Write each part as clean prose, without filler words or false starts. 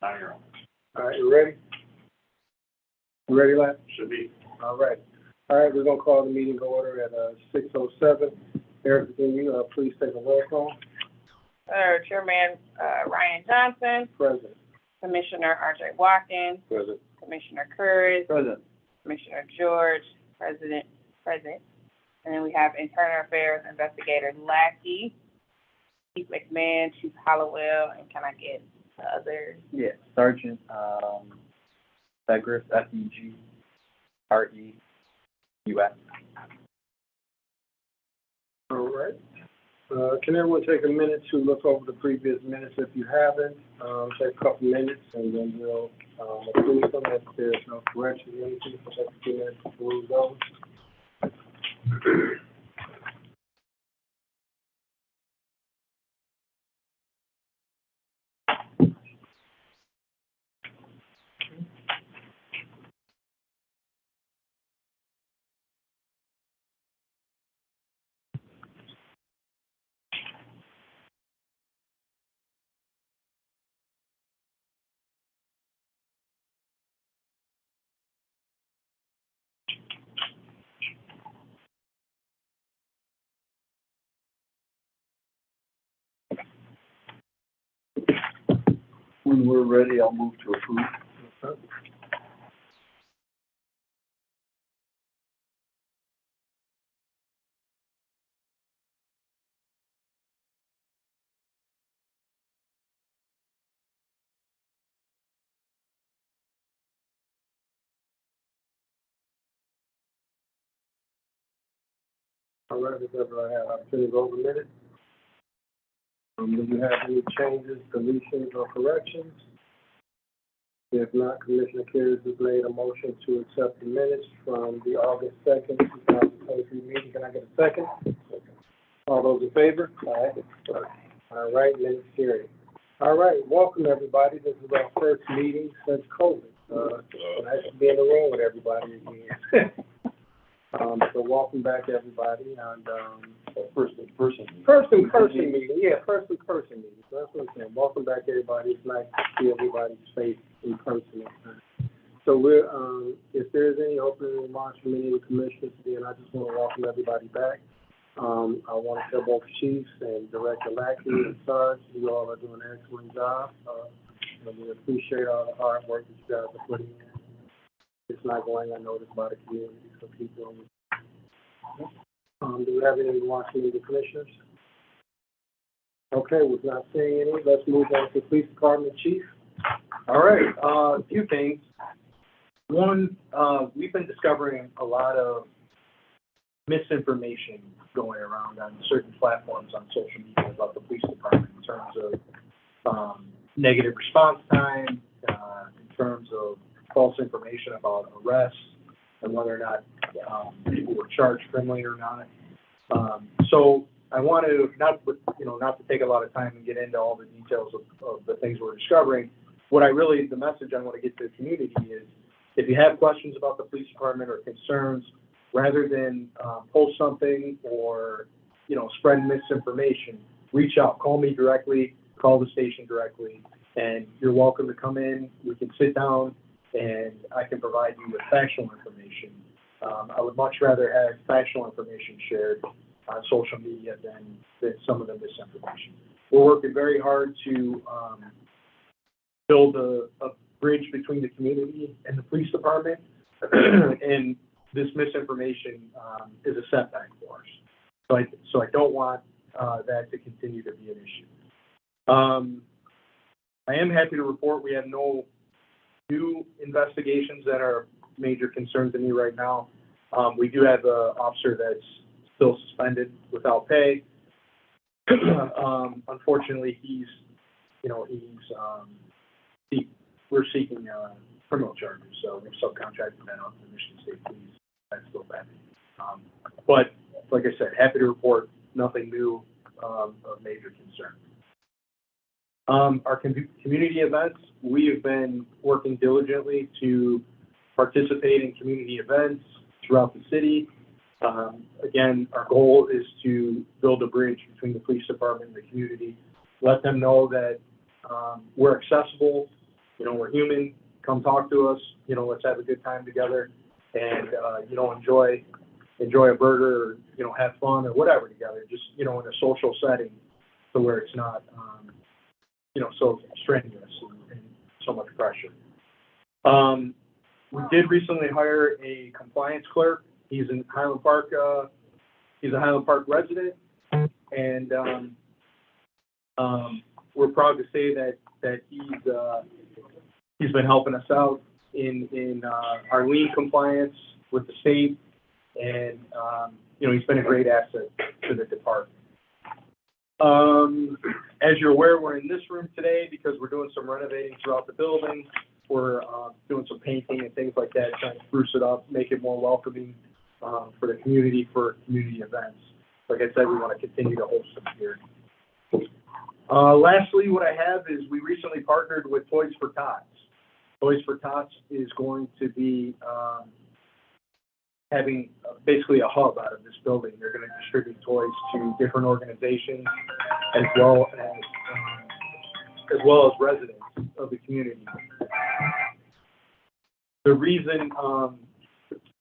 Now you're on. All right, you ready? You ready, Lance? Should be. All right. All right, we're gonna call the meeting to order at 6:07. Eric, can you please take a roll call? Chairman Ryan Johnson, Present. Commissioner R.J. Watkins, Present. Commissioner Curtis, Present. Commissioner George, present. And then we have Internal Affairs Investigator Lackey, Chief McMahon, Chief Hollowell, and can I get the others? Yeah, Sergeant Segris, S-E-G-R-E-U-S. All right. Can everyone take a minute to look over the previous minutes if you haven't? Take a couple minutes and then we'll approve them if there's no corrections or anything. So take a few minutes to approve those. When we're ready, I'll move to approve. All right, does everyone have opportunity to go over minutes? Do you have any changes, deletions, or corrections? If not, Commissioner Curtis has made a motion to accept the minutes from the August 2nd, 2023 meeting. Can I get a second? All those in favor? Aye. All right, minutes carried. All right, welcome everybody. This is our first meeting since COVID. Nice to be in the room with everybody again. So welcome back everybody, and first in person meeting. Yeah, first in person meeting. So that's what I'm saying. Welcome back everybody. It's nice to see everybody's face in person. So we're if there's any opening remarks from any of the commissioners, then I just want to welcome everybody back. I want to tell both chiefs and Director Lackey and Sarge, you all are doing an excellent job. And we appreciate all the hard work that you guys are putting in. It's not going unnoticed by the community, so keep doing it. Do we have any remarks from the commissioners? Okay, we're not seeing any. Let's move on to Police Department Chief. All right, a few things. One, we've been discovering a lot of misinformation going around on certain platforms on social media about the police department in terms of negative response time, in terms of false information about arrests and whether or not people were charged criminally or not. So I want to not to take a lot of time and get into all the details of the things we're discovering. The message I want to get to the community is, if you have questions about the police department or concerns, rather than post something or spread misinformation, reach out, call me directly, call the station directly, and you're welcome to come in. We can sit down and I can provide you with factual information. I would much rather have factual information shared on social media than some of the misinformation. We're working very hard to build a bridge between the community and the police department, and this misinformation is a setback for us. So I don't want that to continue to be an issue. I am happy to report we have no new investigations that are major concerns to me right now. We do have an officer that's still suspended without pay. Unfortunately, we're seeking criminal charges, so we're subcontracting that out to the Michigan State Police. That's still bad. But like I said, happy to report nothing new of major concern. Our community events, we have been working diligently to participate in community events throughout the city. Again, our goal is to build a bridge between the police department and the community, let them know that We're accessible, you know, we're human, come talk to us, you know, let's have a good time together and, you know, enjoy a burger or, you know, have fun or whatever together, just, you know, in a social setting to where it's not, you know, so strenuous and so much pressure. We did recently hire a compliance clerk. He's in Highland Park, he's a Highland Park resident, and we're proud to say that he's been helping us out in our lien compliance with the state, and you know, he's been a great asset to the department. As you're aware, we're in this room today because we're doing some renovating throughout the building. We're doing some painting and things like that, trying to spruce it up, make it more welcoming for the community, for community events. Like I said, we want to continue to host them here. Lastly, what I have is we recently partnered with Toys for Tots. Toys for Tots is going to be having basically a hub out of this building. They're going to distribute toys to different organizations as well as residents of the community. The reason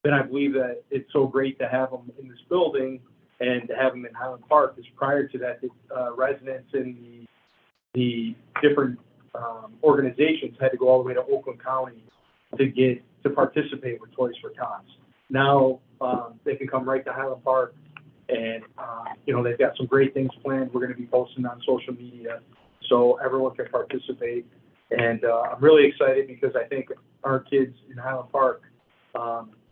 that I believe that it's so great to have them in this building and to have them in Highland Park is prior to that, residents in the different organizations had to go all the way to Oakland County to participate with Toys for Tots. Now they can come right to Highland Park, and you know, they've got some great things planned. We're going to be posting on social media so everyone can participate. And I'm really excited because I think our kids in Highland Park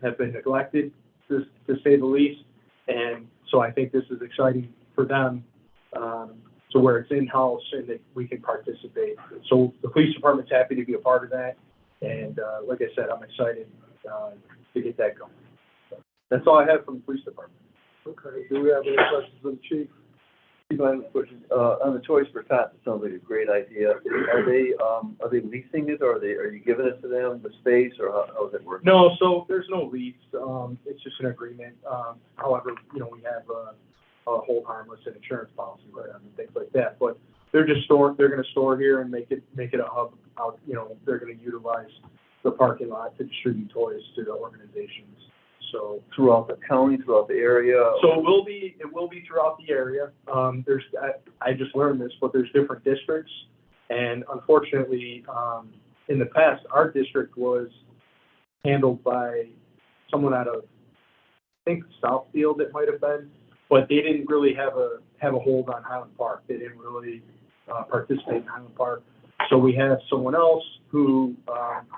have been neglected, to say the least. And so I think this is exciting for them, to where it's in-house and that we can participate. So the police department's happy to be a part of that. And like I said, I'm excited to get that going. So that's all I have from the police department. Okay, do we have any questions of the chief? On the Toys for Tots, it sounds like a great idea. Are they leasing it, or are you giving it to them, the space, or how does it work? No, so there's no lease. It's just an agreement. However, you know, we have a hold harmless and insurance policy with them and things like that. But they're going to store here and make it a hub out. You know, they're going to utilize the parking lot to distribute toys to the organizations. So Throughout the county, throughout the area? So it will be throughout the area. I just learned this, but there's different districts, and unfortunately, in the past, our district was handled by someone out of, I think, Southfield it might have been, but they didn't really have a hold on Highland Park. They didn't really participate in Highland Park. So we have someone else who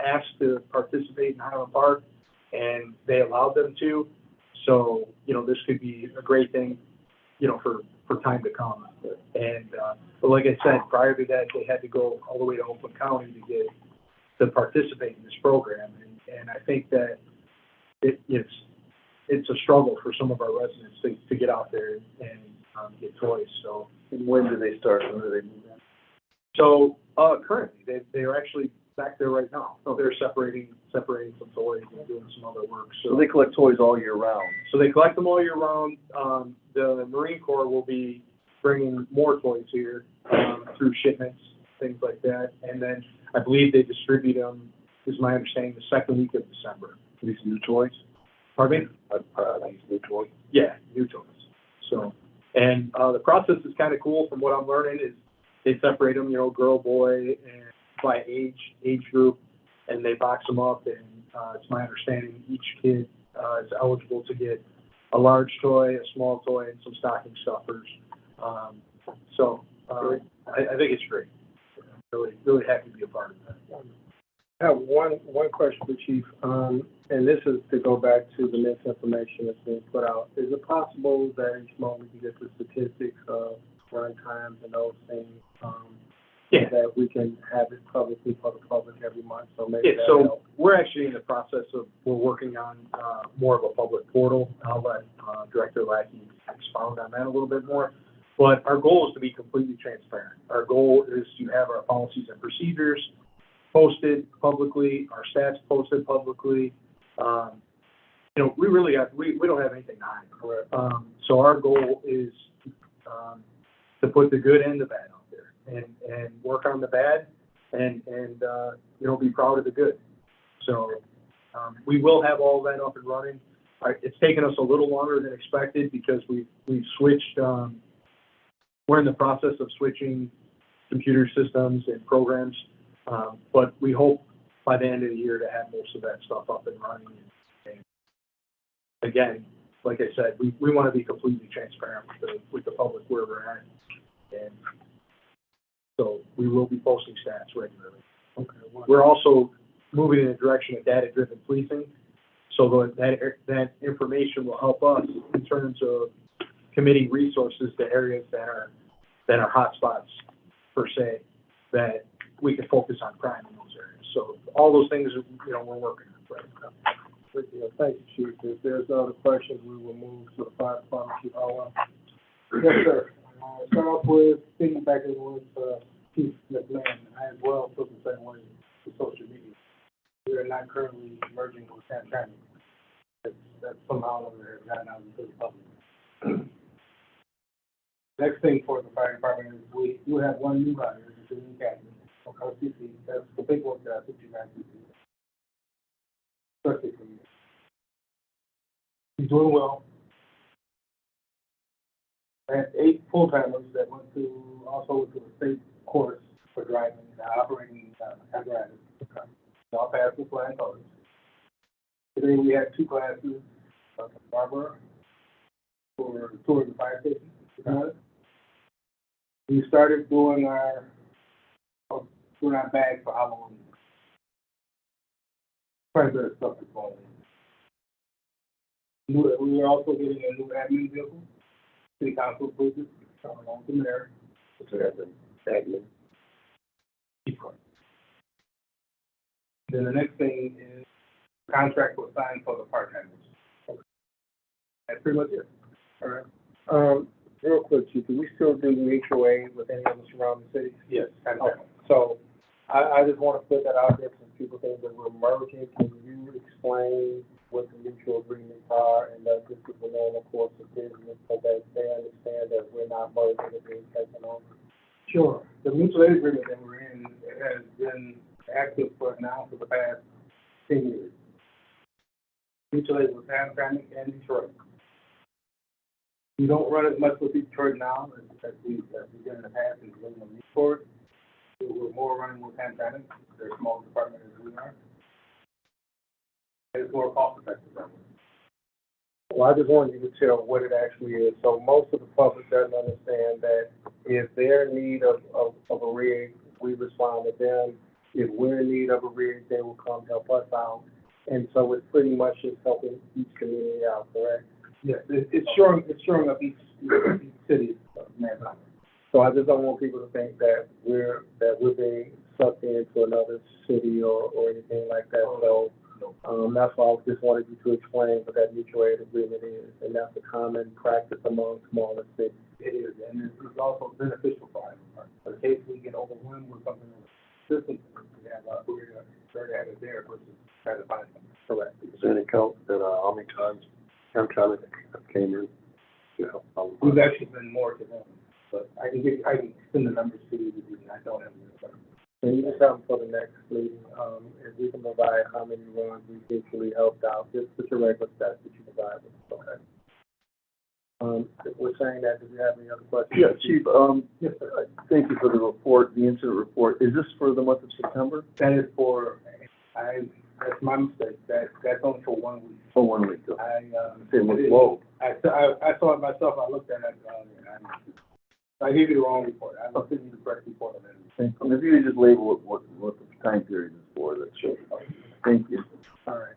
asked to participate in Highland Park, and they allowed them to. So, you know, this could be a great thing, you know, for time to come. And, but like I said, prior to that, they had to go all the way to Oakland County to participate in this program. And I think that it's a struggle for some of our residents to get out there and get toys. So. And when do they start? When do they move in? So, currently, they are actually back there right now. So they're separating some toys and doing some other work. So they collect toys all year round? So they collect them all year round. The Marine Corps will be bringing more toys here through shipments, things like that. And then I believe they distribute them, is my understanding, the second week of December. These new toys? Pardon me? These new toys? Yeah, new toys. So, and the process is kind of cool from what I'm learning is they separate them, you know, girl, boy, and by age group, and they box them up, and it's my understanding each kid is eligible to get a large toy, a small toy, and some stocking stuffers. I think it's great. I'm really happy to be a part of that. I have one question for Chief, and this is to go back to the misinformation that's being put out. Is it possible that each month we can get the statistics of run times and those things? Yeah. That we can have it publicly for the public every month, so maybe Yeah, so we're actually in the process of, we're working on more of a public portal. I'll let Director Lackey expound on that a little bit more. But our goal is to be completely transparent. Our goal is to have our policies and procedures posted publicly, our stats posted publicly. You know, we don't have anything to hide. So our goal is to put the good and the bad out there. and work on the bad and be proud of the good. So, we will have all that up and running. It's taken us a little longer than expected because we've switched, we're in the process of switching computer systems and programs. But we hope by the end of the year to have most of that stuff up and running. And again, like I said, we want to be completely transparent with the public where we're at. And so we will be posting stats regularly. Okay. We're also moving in the direction of data-driven policing, so that information will help us in terms of committing resources to areas that are hotspots per se, that we can focus on crime in those areas. So all those things, we're working on right now. Thank you, Chief. If there's no other questions, we will move to the fire department, Chief Howell. Yes, sir. Start off with piggybacking with Chief McMahon. I as well feel the same way with social media. We are not currently merging with Santana. That's somehow has gotten out into the public. Next thing for the fire department is we do have one new hire, the new captain, OCC. That's the big one that I think you guys do. Especially for you. He's doing well. I had 8 full-timers that went to a state course for driving, operating apparatus. They all passed with flying colors. Today we had 2 classes, Barbara, for a tour of the fire station. We started doing our bags for Halloween. Quite a bit of stuff is going on. We are also getting a new admin vehicle. City council approved it, along with the mayor. So that's an admin. Then the next thing is contract was signed for the part-timers. Okay. That's pretty much it. All right. Real quick, Chief, do we still do mutual aid with any of the surrounding cities? Yes. Okay. So I just want to put that out there since people think that we're merging. Can you explain what the mutual agreements are and that this is the normal course of business so that they understand that we're not merging and being taken over? Sure. The mutual aid agreement that we're in has been active for the past 10 years. Mutual aid with Hamtramck and Detroit. We don't run as much with Detroit now as we did in the past in the Newport. We're more running with Hamtramck. They're a small department as we are. It's more cost effective that way. Well, I just wanted you to tell what it actually is. So most of the public doesn't understand that if they're in need of a rig, we respond to them. If we're in need of a rig, they will come help us out. And so it's pretty much just helping each community out, correct? Yes, it's showing up each city manpower. So I just don't want people to think that we're being sucked into another city or anything like that. So that's why I just wanted you to explain what that mutual aid agreement is, and that's a common practice among smaller cities. It is, and it's also beneficial for us. In case we get overwhelmed with something in the system, we have to have it there versus try to find something. Correct. Is there any count that how many times Hamtramck came in? We've actually been more to them, but I can send the numbers to you, and I don't have them. Can you just have them for the next meeting? If we can provide how many runs we mutually helped out, just your regular stats that you provide us. Okay. We're saying that, do you have any other questions? Yeah, Chief, Yes, sir. thank you for the report, the incident report. Is this for the month of September? That is that's my mistake. That's only for 1 week. For 1 week, though. It was low. I saw it myself. I looked at it. I gave you the wrong report. I looked at you the correct report on it. If you could just label what the time period is for, that's sure. Thank you. All right.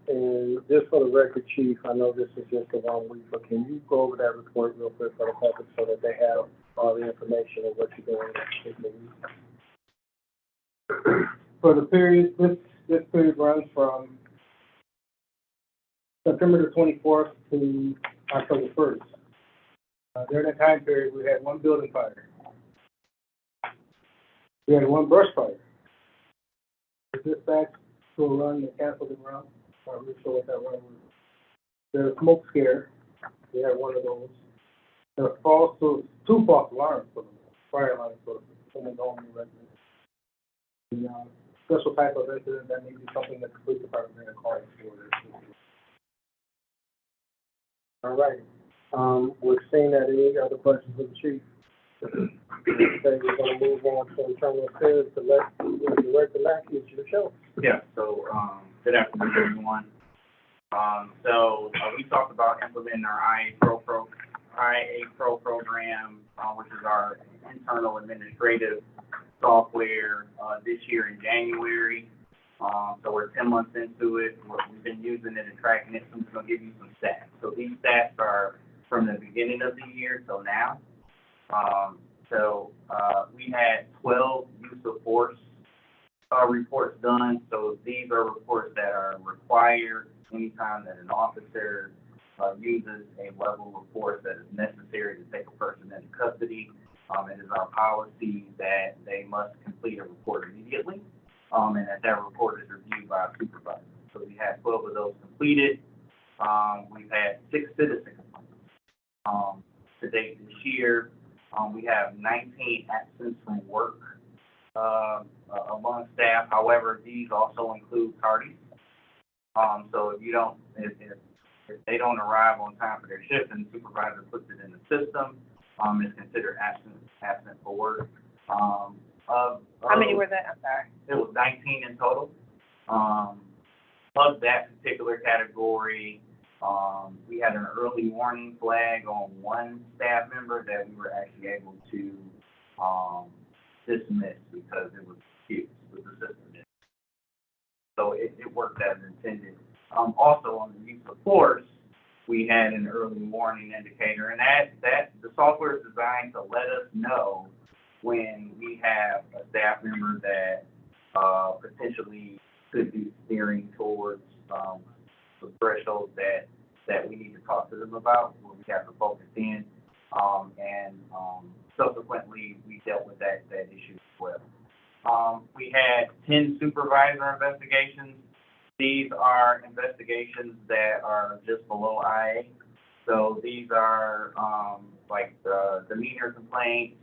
And just for the record, Chief, I know this is just a 1 week, but can you go over that report real quick for the public so that they have all the information of what you're doing in that particular week? For the period, this period runs from September the 24th to October 1st. During that time period, we had 1 building fire. We had 1 brush fire. We dispatched to a run that canceled the run. I'm not sure what that run was. There's a smoke scare. We had 1 of those. There were 2 false alarms for fire line for someone going in residence. The, special type of incident that may be something that the police department may call for. All right, we're seeing that any other questions for the chief? Okay, we're gonna move on to internal affairs, Director Lackey, it's your show. Yeah, so, good afternoon, everyone. We talked about implementing our IA Pro program, which is our internal administrative software, this year in January. So we're 10 months into it. We've been using it and tracking it. So I'm just gonna give you some stats. So these stats are from the beginning of the year till now. We had 12 use of force reports done. So these are reports that are required anytime that an officer uses a level of force that is necessary to take a person into custody. It is our policy that they must complete a report immediately, and that report is reviewed by a supervisor. So we had 12 of those completed. We've had 6 citizen complaints to date this year. We have 19 absence from work among staff. However, these also include tardies. So if they don't arrive on time for their shift and the supervisor puts it in the system, it's considered absent for work. How many were that? I'm sorry. It was 19 in total. Of that particular category, we had an early warning flag on one staff member that we were actually able to dismiss because it was excused with the system. So it worked as intended. Also on the use of force, we had an early warning indicator, and that the software is designed to let us know when we have a staff member that potentially could be steering towards the threshold that we need to talk to them about, where we have to focus in, and subsequently we dealt with that issue as well. We had 10 supervisor investigations. These are investigations that are just below IA. So these are like demeanor complaints.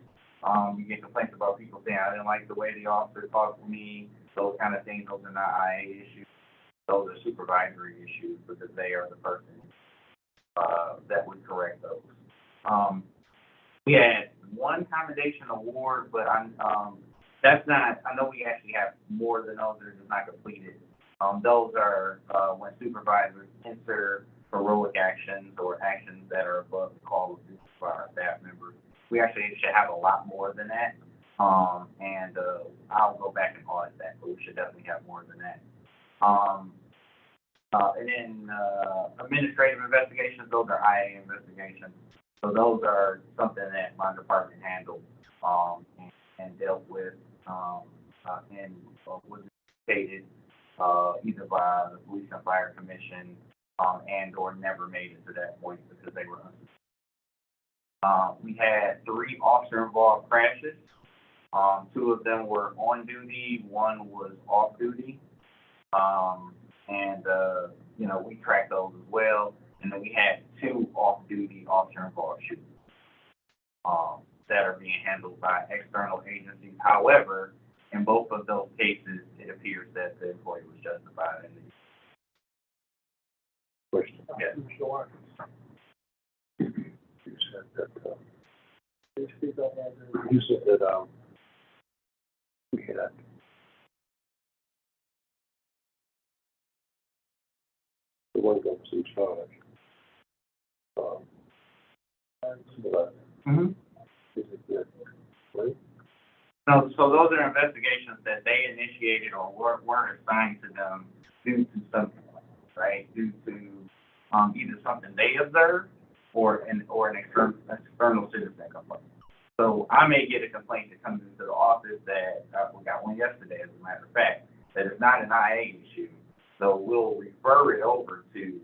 You get complaints about people saying, I didn't like the way the officer talked to me, those kind of things. Those are not IA issues. Those are supervisory issues because they are the person that would correct those. We had one commendation award, but that's not, I know we actually have more than those that are not completed. Those are when supervisors enter heroic actions or actions that are above the call of duty for our staff members. We actually should have a lot more than that, and I'll go back and audit that, but we should definitely have more than that. And then administrative investigations, those are IA investigations. So those are something that my department handled and dealt with and was stated either by the Police and Fire Commission and or never made it to that point because they were we had 3 officer-involved crashes. 2 of them were on duty, 1 was off duty. We tracked those as well. And then we had 2 off-duty officer-involved shootings that are being handled by external agencies. However, in both of those cases, it appears that the employee was justified in the Question. Yes. You said that, can you speak up on that? You said that, we had the one that was in charge. Mm-hmm. Is it good? Right? No, so those are investigations that they initiated or weren't assigned to them due to something, right? Due to either something they observed or an external citizen complaint. So I may get a complaint that comes into the office that we got one yesterday, as a matter of fact, that is not an IA issue. So we'll refer it over to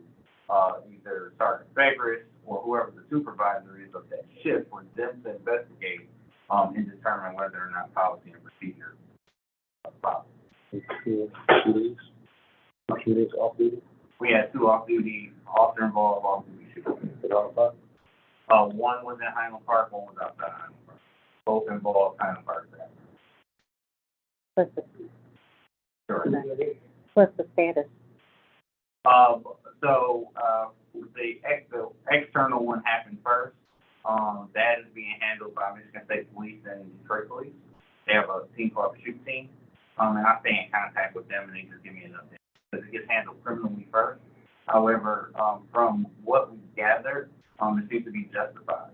either Sergeant Fegris or whoever the supervisor is of that shift for them to investigate and determine whether or not policy and procedure are followed. Shootings off duty? We had 2 off-duty, officer-involved off-duty shootings. One was in Highland Park, one was outside Highland Park. both involve kind of our staff. What's the, Sure. what's the status? The external one happened first. That is being handled by Michigan State Police and Detroit Police. They have a team called the Shoot Team. And I stay in contact with them and they just give me an update. Because it gets handled criminally first. However, from what we gathered, it seems to be justified.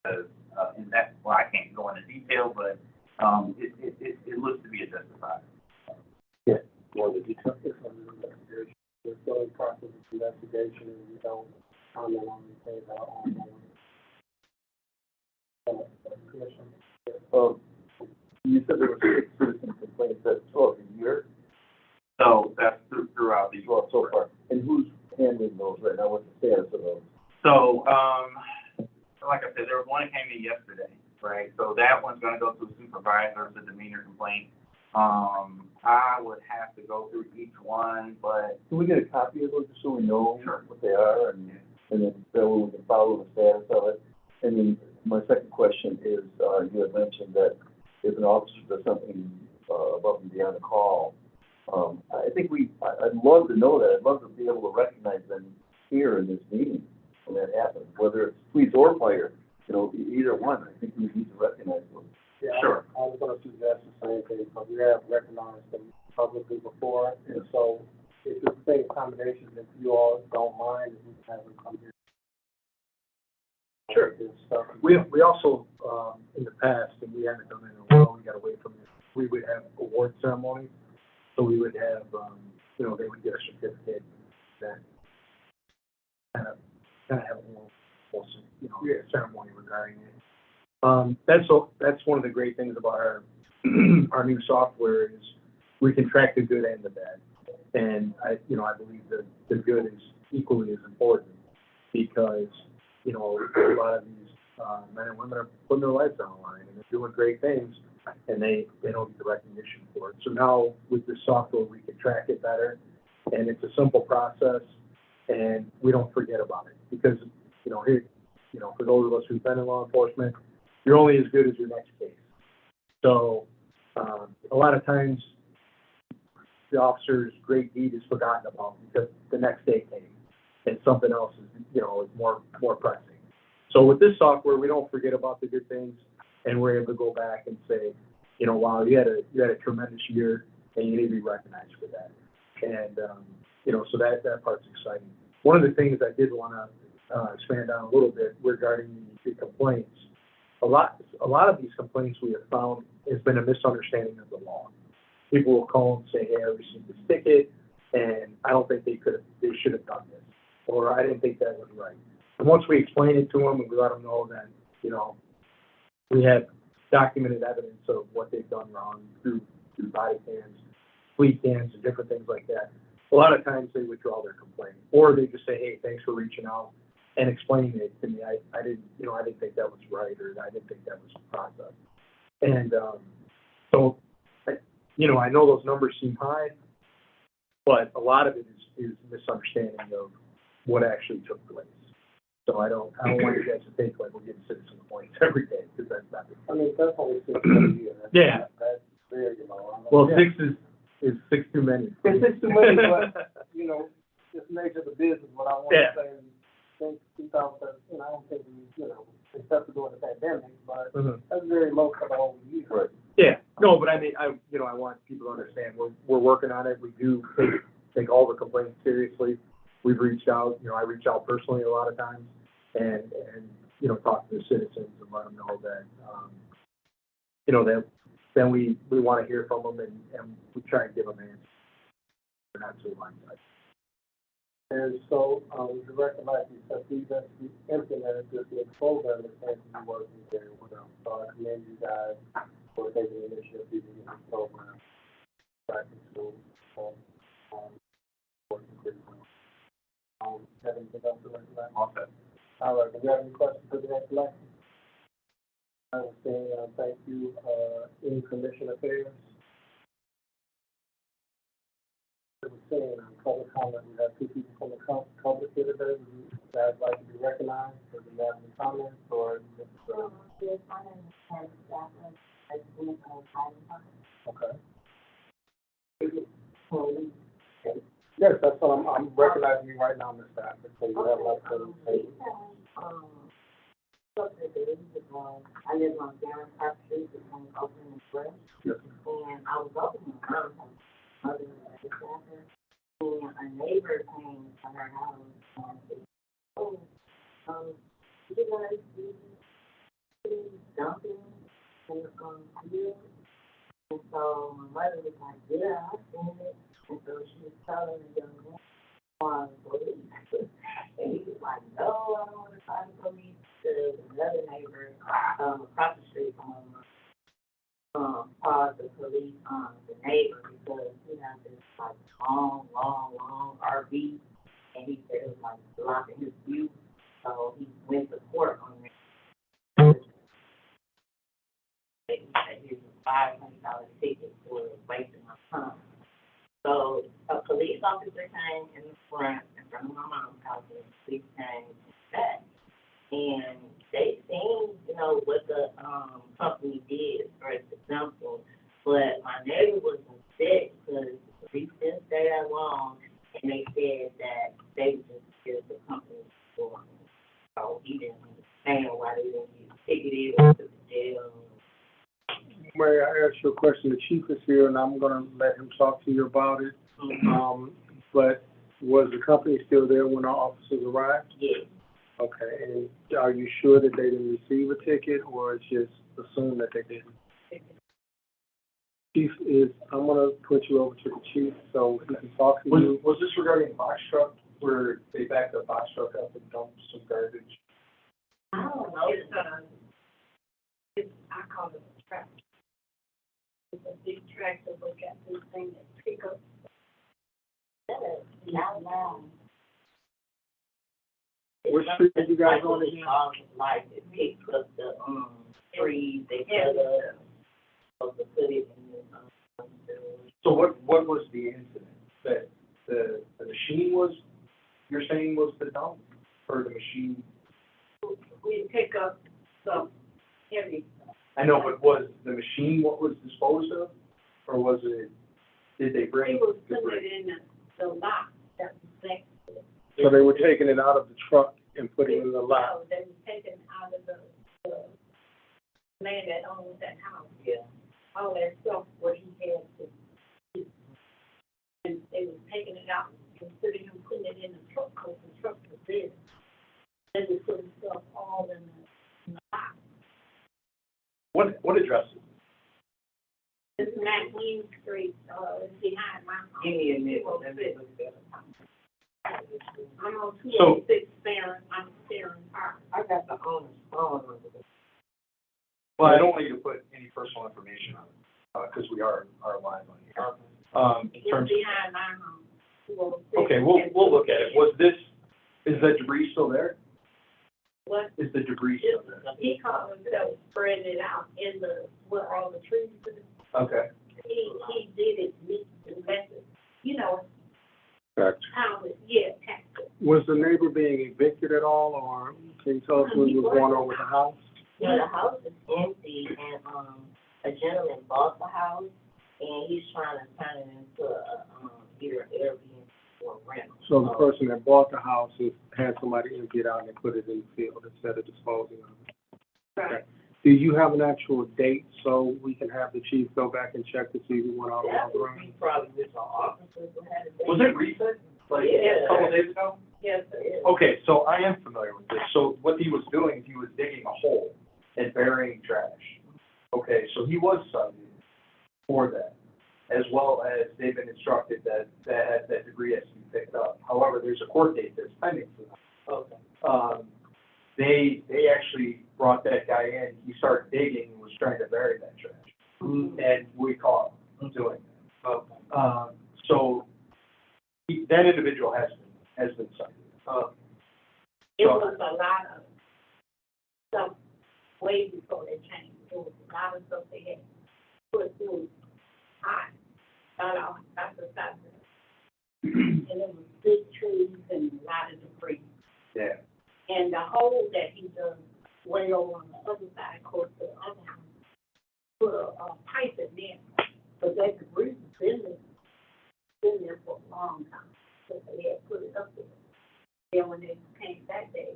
And that's why I can't go into detail, but it looks to be a justified. Yeah, more the details. We're still in process of investigation, and we don't comment on anything about ongoing. Commission. You said there were 6 citizen complaints that's throughout the year, So that's throughout the well, so far. And who's handling those right now? What's the status of those? So, like I said, there was one that came in yesterday, right? So that one's gonna go to a supervisor, it's a demeanor complaint. I would have to go through each one, but Can we get a copy of those just so we know Sure. what they are and then so we can follow the status of it? And then my second question is, you had mentioned that if an officer does something above and beyond the call, I think I'd love to know that. I'd love to be able to recognize them here in this meeting when that happens, whether it's police or fire, either one. I think we need to recognize them. Yeah, Sure. I was gonna suggest the same thing, but we have recognized them publicly before, and so if it's the same combination, if you all don't mind, if we can have them come here. Sure. This stuff. We also, in the past, and we haven't done it in a while, we got away from it, we would have award ceremonies. So we would have, they would get a certificate that kind of have a little, ceremony regarding it. That's one of the great things about our new software is we can track the good and the bad. And I believe that the good is equally as important because, a lot of these, men and women are putting their lives on the line and they're doing great things and they don't get the recognition for it. So now with this software, we can track it better and it's a simple process and we don't forget about it because, for those of us who've been in law enforcement, you're only as good as your next case. So, a lot of times the officer's great deed is forgotten about because the next day came and something else is, is more pressing. So with this software, we don't forget about the good things and we're able to go back and say, wow, you had a tremendous year and you need to be recognized for that. And, so that part's exciting. One of the things I did want to expand on a little bit regarding the complaints, a lot of these complaints we have found has been a misunderstanding of the law. People will call and say, hey, I received this ticket and I don't think they should have done this, or I didn't think that was right. And once we explain it to them and we let them know that, we have documented evidence of what they've done wrong through body cams, fleet cams, and different things like that, a lot of times they withdraw their complaint, or they just say, hey, thanks for reaching out and explaining it to me. I didn't think that was right, or I didn't think that was the process. And so, I know those numbers seem high, but a lot of it is misunderstanding of what actually took place. So I don't want you guys to think like we're getting citizen points every day, because that's not the case. I mean, that's only 6 a year. Yeah. That's very low. Well, 6 is 6 too many. It's 6 too many, but, just nature of the business, what I want Yeah. to say, since 2013, I don't think we, except for during the pandemic, but that's very low for the whole year. Right. Yeah, no, but I mean, I want people to understand, we're working on it, we do take all the complaints seriously. We've reached out, I reach out personally a lot of times, and talk to the citizens and let them know that, that then we want to hear from them and we try and give them answers. They're not too blindsided. And so, the recognizing that we implemented this new program that seems to be working very well. So I commend you guys for taking the initiative to do this program. Back in school, working pretty well. Have anything else to recommend? Okay. All right, do you have any questions for the next election? I will say, thank you, in commission affairs. I was saying, public comment. We have two people from the public here today. Would you guys like to be recognized? Or do you have any comments or just, Yes, my name is Karen Stafford. I live on Highland. okay. Police. Yes, that's what I'm recognizing you right now, Ms. Stafford. So you have like to say. I live on Darren Park Street, between Oakland and Fresh. Yes. And I was over in my mother and a neighbor came to her house and said, oh, you guys see dumping in the field? And so my mother was like, yeah, I've seen it. And so she was telling the young man on police. And he was like, no, I don't want to call the police. To another neighbor across the street from him called the police on the neighbor because he had this like long RV, and he said it was like blocking his view. So he went to court on it. He said here's a $500 ticket for wasting my time. So a police officer came in the front of my mom's house, and the police came back. And they seen, what the company did for the dumping, but my neighbor was upset because the police didn't stay that long, and they said that they would just give the company for him. So he didn't understand why they didn't get ticketed or to the jail. May I ask you a question? The chief is here, and I'm gonna let him talk to you about it. But was the company still there when our officers arrived? Yes. Okay, and are you sure that they didn't receive a ticket, or it's just assumed that they didn't? Chief I'm gonna put you over to the chief so he can talk to you. Was this regarding a box truck where they backed a box truck up and dumped some garbage? I don't know. I call it a tractor. It's a big tractor, look at this thing that pick up. Not long. What street are you guys on again? Like it picks up the trees, they cut up, to put it in the So what was the incident? That the machine was, you're saying was the dump, or the machine? we pick up some heavy stuff. I know, but was the machine what was disposed of, or was it, did they bring? They was putting it in the lot that was next to it. So they were taking it out of the truck and putting it in the lot. No, they were taking it out of the man that owns that house. Yeah. All that stuff where he had to, and they was taking it out and putting it in the truck, because the truck was there. They were putting stuff all in the lot. What address is it? It's McLean Street, it's behind my house. Give me a minute, let me look at it. I'm on 286 Farron, I'm Farron Park. I got the owner's phone number. Well, I don't want you to put any personal information on it, because we are live on here. In It's terms, behind my house. 206. okay, we'll look at it. Is the debris still there? What? Is the debris still there? He called himself spread it out in where all the trees are. Okay. He did it, Gotcha. how it, taxed. Was the neighbor being evicted at all, or can you tell us what was going on with the house? Yeah, the house is empty, and, a gentleman bought the house, and he's trying to turn it into either Airbnb or rental. So the person that bought the house had somebody empty it out and put it in the field instead of disposing of it. Right. Okay. Do you have an actual date so we can have the chief go back and check to see who went out That on the would ground? be probably with our officers who had it. Was it recent? Like a couple days ago? Yes, it is. Okay, so I am familiar with this. So what he was doing, he was digging a hole and burying trash. Okay, so he was cited for that, as well as they've been instructed that debris has to be picked up. However, there's a court date that's pending for that. Okay. They actually brought that guy in. He started digging and was trying to bury that trash, and we caught him doing that. Okay. So that individual has been cited. It was a lot of stuff way before they changed. There was a lot of stuff they had put through hot, got off, got the stuff. And it right over on the other side, of course, the other one, put a pipe in there. But that debris has been there for a long time, so they had put it up there. Then when they came back, they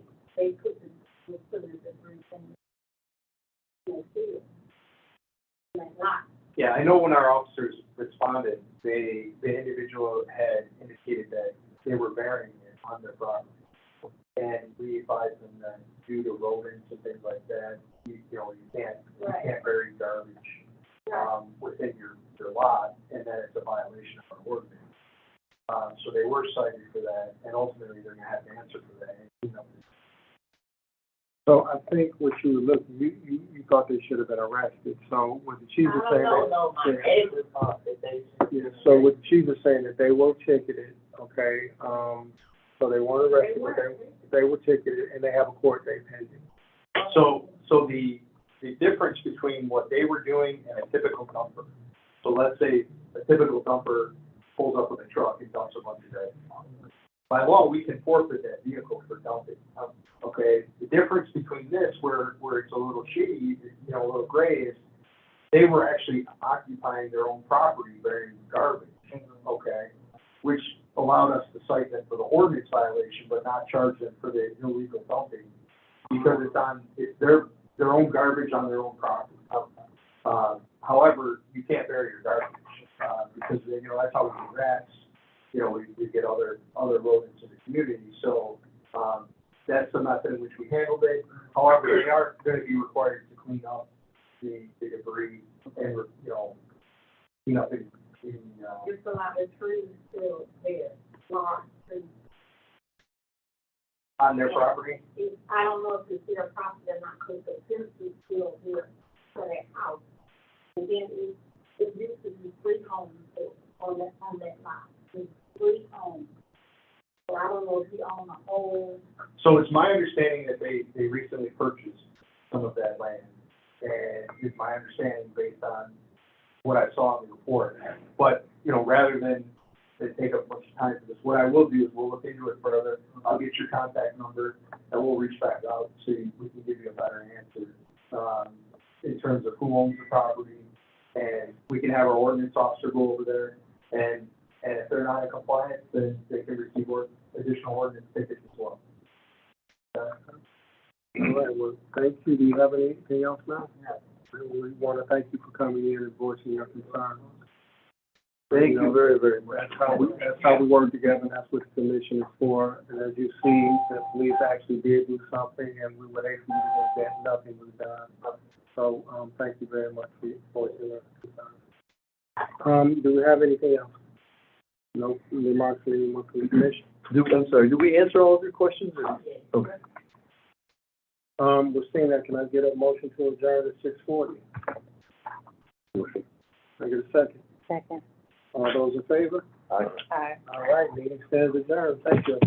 put the debris in the field. Like, lot. Yeah, I know when our officers responded, the individual had indicated that they were burying it on their property. And we advised them that due to rodents and things like that, you can't bury garbage, within your lot, and that it's a violation of our ordinance. So they were cited for that, and ultimately they're gonna have to answer for that. So I think what you look, you thought they should have been arrested. So what the chief is saying so what the chief is saying that they were ticketed, okay? So they weren't arrested, but they were ticketed, and they have a court date pending. So the difference between what they were doing and a typical dumper. So let's say a typical dumper pulls up with a truck and dumps a bunch of dead. By law, we can forfeit that vehicle for dumping. Okay, the difference between this, where it's a little shitty, a little gray, is they were actually occupying their own property, burying garbage. Okay, which allowed us to cite them for the ordinance violation, but not charge them for the illegal dumping, because it's their own garbage on their own property. However, you can't bury your garbage, because, that's how we get rats, we get other rodents in the community, so, that's the method in which we handled it. However, they are gonna be required to clean up the debris and, clean up in Just a lot of trees still there, large trees. on their property. I don't know if it's their property or not, because the fence is still there for that house. And then it used to be 3 homes on that lot. It's 3 homes. So I don't know if he owned a whole. So it's my understanding that they recently purchased some of that land, and it's my understanding based on what I saw in the report. But, rather than take up much time for this, what I will do is we'll look into it further. I'll get your contact number, and we'll reach back out so we can give you a better answer, in terms of who owns the property, and we can have our ordinance officer go over there, and if they're not in compliance, then they can receive additional ordinance tickets as well. All right, well, thank you. Do you have anything else now? We want to thank you for coming in and voicing your concerns. Thank you very, very much. That's how we work together, and that's what the commission is for. And as you see, the police actually did do something, and we were able to do that. Nothing was done. So, thank you very much for voicing your concerns. Do we have anything else? No remarks from anyone from the commission? I'm sorry, did we answer all of your questions? Okay. We're seeing that. Can I get a motion to adjourn at 6:40? Motion. Can I get a second? Second. All those in favor? Aye. Aye. All right, meeting stands adjourned. Thank you.